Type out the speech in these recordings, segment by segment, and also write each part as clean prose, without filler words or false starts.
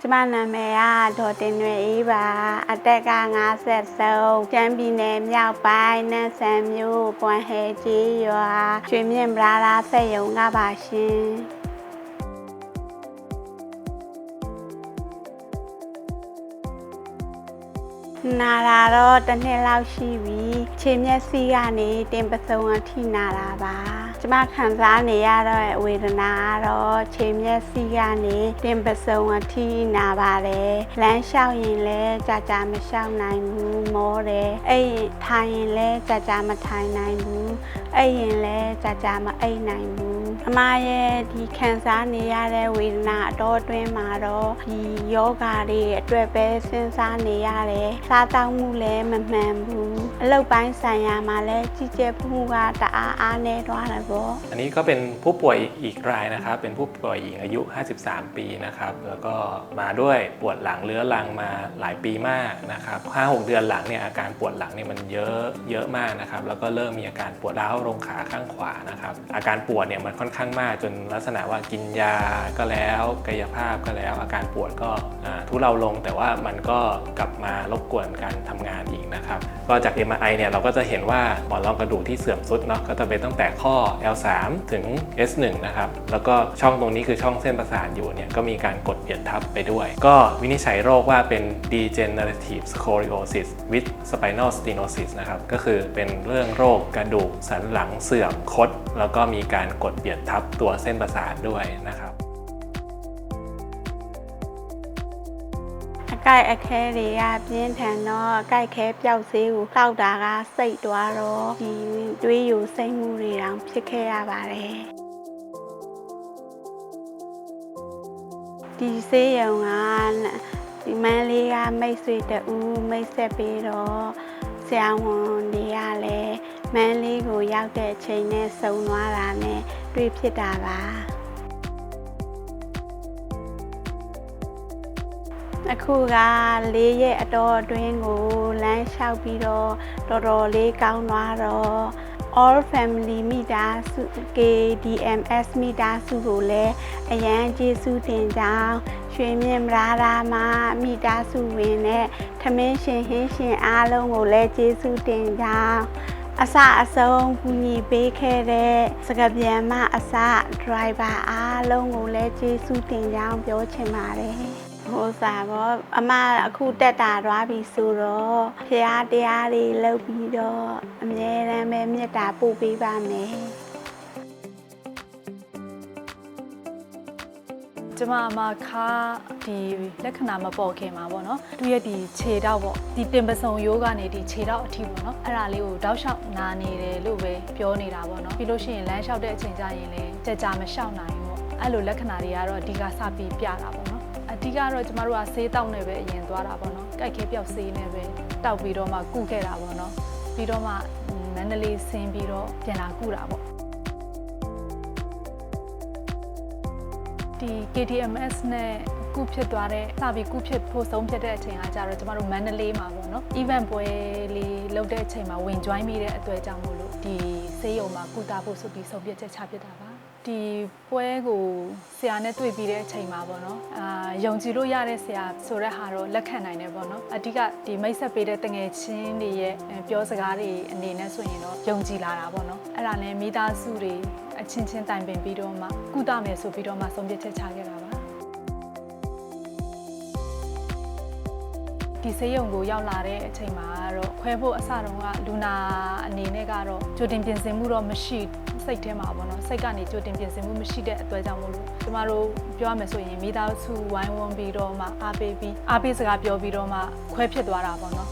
ကျမနာမည်ကဒေါ်တင်နွယ်အေးပါအသက်က53ကျမ်းပြည်နယ်မြောက်ပိုင်းနန်းဆန်မြို့ပွန်ဟဲကြီးရွာရွှေမြင့်ဗလာလာစက်ရုံကပါရှင်နာလာတော့တစ်နှစ်လောက်ရှိပြီခြေမျက်စိကနေတင်ပစုံအထိနာတာပါကျမခံစားနေရတော့ဝေဒနာကတော့ခြေမျက်စိကနေတင်ပစုံအထိနာပါတယ်လမ်းလျှောက်ရင်လည်းကြာမလျှောက်နိုင်ဘူးမောတယ်အဲ့ထိုင်ရင်လည်းကြာမထိုင်နိုင်ဘူးအဲ့ရင်လည်းကြာမအိပ်နိုင်ဘူးအမရဲ့ဒီခံစားနေရတဲ့ဝေဒနာအတော်အတွင်းမှာတော့ဒီယောဂါတွေအတွက်ပဲစဉ်းစားနေရတယ်စားတောင်းမှုလည်းမမှန်ဘူးအလုပ်ပိုင်းဆိုင်ရာမှာလည်းကြီးကျယ်မှုကတအားနေသွားတယ်ပေါ့อันนี้ก็เป็นผู้ป่วยอีกรายนะครับเป็นผู้ป่วยหญิงอายุ53ปีนะครับแล้วก็มาด้วยปวดหลังเรื้อรังมาหลายปีมากนะครับ 5-6 เดือนหลังเนี่ยอาการปวดหลังเนี่ยมันเยอะมากนะครับแล้วก็เริ่มมีอาการปวดร้าวลงขาข้างขวานะครับอาการปวดเนี่ยมันค่อนข้างมากจนลักษณะว่ากินยาก็แล้วกายภาพก็แล้วอาการปวดก็ทุเลาลงแต่ว่ามันก็กลับมารบกวนการทำงานอีกนะครับก็จาก MRI เนี่ยเราก็จะเห็นว่าหมอนรองกระดูกที่เสื่อมทรุดเนาะก็จะเป็นตั้งแต่ข้อ L3 ถึง S1 นะครับแล้วก็ช่องตรงนี้คือช่องเส้นประสาทอยู่เนี่ยก็มีการกดเบียดทับไปด้วยก็วินิจฉัยโรคว่าเป็น degenerative scoliosis with spinal stenosis นะครับก็คือเป็นเรื่องโรคกระดูกสันหลังเสื่อมคดแล้วก็มีการกดเบียดทับตัวเส้นประสาทด้วยนะครับအကိုက်အခဲတွေကပြင်းထန်တော့အကိုက်ခဲပျောက်စေးကိုတောက်တာကစိတ်သွားတော့ဒီတွေးယူစိတ်မှုတွေတောင်ဖြစ်ခဲ့ရပါတယ်ဒီဆေးရုံကဒီမန်းလေးကမိတ်ဆွေတူမိတ်ဆက်ပြီးတော့ဆရာဝန်တွေကလည်းမန်းလေးကိုရောက်တဲ့အချိန်နဲ့စုံသွားတာနဲ့တွေ့ဖြစ်တာပါအခုက4ရက်အတော်အတွင်းကိုလမ်းလျှောက်ပြီးတော့တော်တော်လေးကောင်းသွားတော့ all family မိသားစု KDMS မိသားစုကိုလည်းအရန်ကျေးဇူးတင်ကြောင်းရွှေမြင့်ဗလာလာမှာမိသားစုဝင်နဲ့ထမင်းရှင်ဟင်းရှင်အားလုံးကိုလည်းကျေးဇူးတင်ကြောင်းအစအဆုံးကူညီပေးခဲ့တဲ့စကားပြန်မအစ driver အားလုံးကိုလည်းကျေးဇူးတင်ကြောင်းပြောချင်ပါတယ်ဟိုစားတော့အမအခုတက်တာသွားပြီဆိုတော့ဖရာတရားတွေလုပ်ပြီးတော့အမြဲတမ်းပဲမေတ္တာပို့ပေးပါမယ်ကျမခါဒီလက္ခဏာမပေါ်ခင်မှာပေါ့နော်သူရဲ့ဒီခြေထောက်ပေါ့ဒီတင်ပစုံရိုးကနေဒီခြေထောက်အထိပေါ့နော်အဲ့ဒါလေးကိုတောက်လျှောက်နာနေတယ်လို့ပဲပြောနေတာပေါ့နော်ပြီးလို့ရှိရင်လမ်းလျှောက်တဲ့အချိန်ကျရင်လည်းကြာမလျှောက်နိုင်ဘူးပေါ့အဲ့လိုလက္ခဏာတွေကတော့အဓိကစပြီးပြတာပေါ့နော်အဓိကတော့ကျမတို့ကဆေးတောက်နေပဲအရင်သွားတာပေါ့နော်ကြိုက်ခဲပြောက်ဆေးနေပဲတောက်ပြီးတော့မှကုခဲ့တာပေါ့နော်ပြီးတော့မှမန္တလေးဆင်းပြီးတော့ပြန်လာကုတာပေါ့ဒီ KDMS နဲ့ကုဖြစ်သွားတဲ့စပြီးကုဖြစ်ဖို့ဆုံးဖြတ်တဲ့အချိန်ကကြတော့ကျမတို့မန္တလေးမှာပေါ့နော် event ပွဲလေးလုပ်တဲ့အချိန်မှာဝင် join မိတဲ့အတွေ့အကြုံမို့လို့ဒီဆေးရုံမှာကုသဖို့ဆိုပြီးဆုံးဖြတ်ချက်ချဖြစ်တာပါဒီပွဲကိုဆရာနဲ့တွေ့ပြီးတဲ့အချိန်မှာပေါ့နော်ယုံကြည်လို့ရတဲ့ဆရာဆိုတဲ့ဟာတော့လက်ခံနိုင်တယ်ပေါ့နော်အဓိကဒီမိတ်ဆက်ပေးတဲ့တငယ်ချင်းတွေရဲ့ပြောစကားတွေအနေနဲ့ဆိုရင်တော့ယုံကြည်လာတာပေါ့နော်အဲ့ဒါနဲ့မိသားစုတွေအချင်းချင်းတိုင်ပင်ပြီးတော့မှကုသမယ်ဆိုပြီးတော့မှဆုံးဖြတ်ချက်ချခဲ့တာပါဒီဆေးရုံကိုရောက်လာတဲ့အချိန်မှာတော့ခွဲဖို့အစတုန်းကလူနာအနေနဲ့ကတော့ကြိုတင်ပြင်ဆင်မှုတော့မရှိစိတ်ထဲမှာပေါ့နော်စိတ်ကနေကြိုတင်ပြင်ဆင်မှုမရှိတဲ့အတွေ့အကြုံမို့လို့ကျမတို့ပြောရမယ်ဆိုရင်မိသားစုဝိုင်းဝန်းပြီးတော့မှအားပေးစကားပြောပြီးတော့မှခွဲဖြစ်သွားတာပေါ့နော်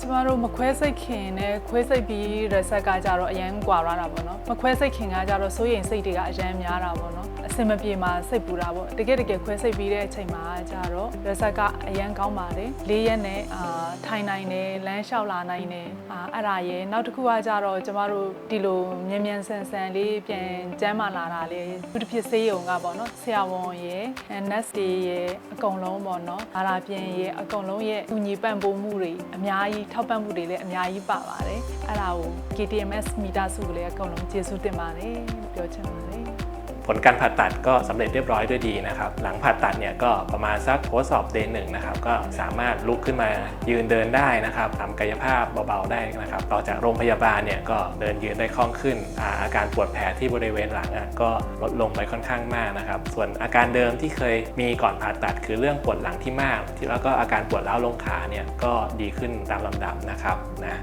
ကျမတို့မခွဲစိတ်ခင်နဲ့ခွဲစိတ်ပြီးရဆက်ကကြတော့အရန်ကွာရတာပေါ့နော်မခွဲစိတ်ခင်ကကြတော့စိုးရိမ်စိတ်တွေကအရန်များတာပေါ့နော်အစင်မပြေမှာစိတ်ပူတာပေါ့တကယ်ခွဲစိတ်ပြီးတဲ့အချိန်မှာကြတော့ရဆက်ကအရန်ကောင်းပါတယ်၄ရက်နဲ့ထိုင်နိုင်တယ်လမ်းလျှောက်လာနိုင်တယ်အဲ့ဒါရဲ့နောက်တစ်ခုကကြတော့ကျမတို့ဒီလိုမြန်ဆန်လေးပြန်ကျန်းမာလာတာလေသူတစ်ဖြစ်ဆေးရုံကပေါ့နော်ဆရာဝန်ရဲ့ nurse တွေရဲ့အကုန်လုံးပေါ့နော်ဒါလာပြန်ရဲ့အကုန်လုံးရဲ့ကူညီပံ့ပိုးမှုတွေအများကြီးထောက်ပံ့မှုတွေလည်းအများကြီးပါပါတယ်အဲ့ဒါကို KDMS မိသားစုကလည်းအကုန်လုံးကျေးဇူးတင်ပါတယ်လို့ပြောချင်ပါတယ် ผลการผ่าตัดก็สำเร็จเรียบร้อยด้วยดีนะครับหลังผ่าตัดเนี่ยก็ประมาณสักทดสอบเดย์หนึ่งนะครับก็สามารถลุกขึ้นมายืนเดินได้นะครับทำกายภาพเบาๆได้นะครับต่อจากโรงพยาบาลเนี่ยก็เดินยืนได้คล่องขึ้นอาการปวดแผลที่บริเวณหลังก็ลดลงไปค่อนข้างมากนะครับส่วนอาการเดิมที่เคยมีก่อนผ่าตัดคือเรื่องปวดหลังที่มากแล้วก็อาการปวดร้าวลงขาเนี่ยก็ดีขึ้นตามลำดับนะครับนะ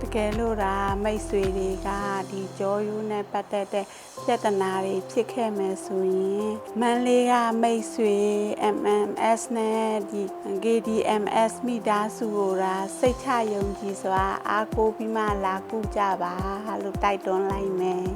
တကယ်လို့ဒါမိတ်ဆွေတွေကဒီကြောယူနဲ့ပတ်သက်တဲ့ပြဿနာတွေဖြစ်ခဲ့မယ်ဆိုရင်မန်လေးကမိတ်ဆွေ MMS နဲ့ဒီ KDMS မိသားစုကိုဒါစိတ်ချယုံကြည်စွာအားကိုးပြီးမှလာကူကြပါလို့တိုက်တွန်းလိုက်မယ်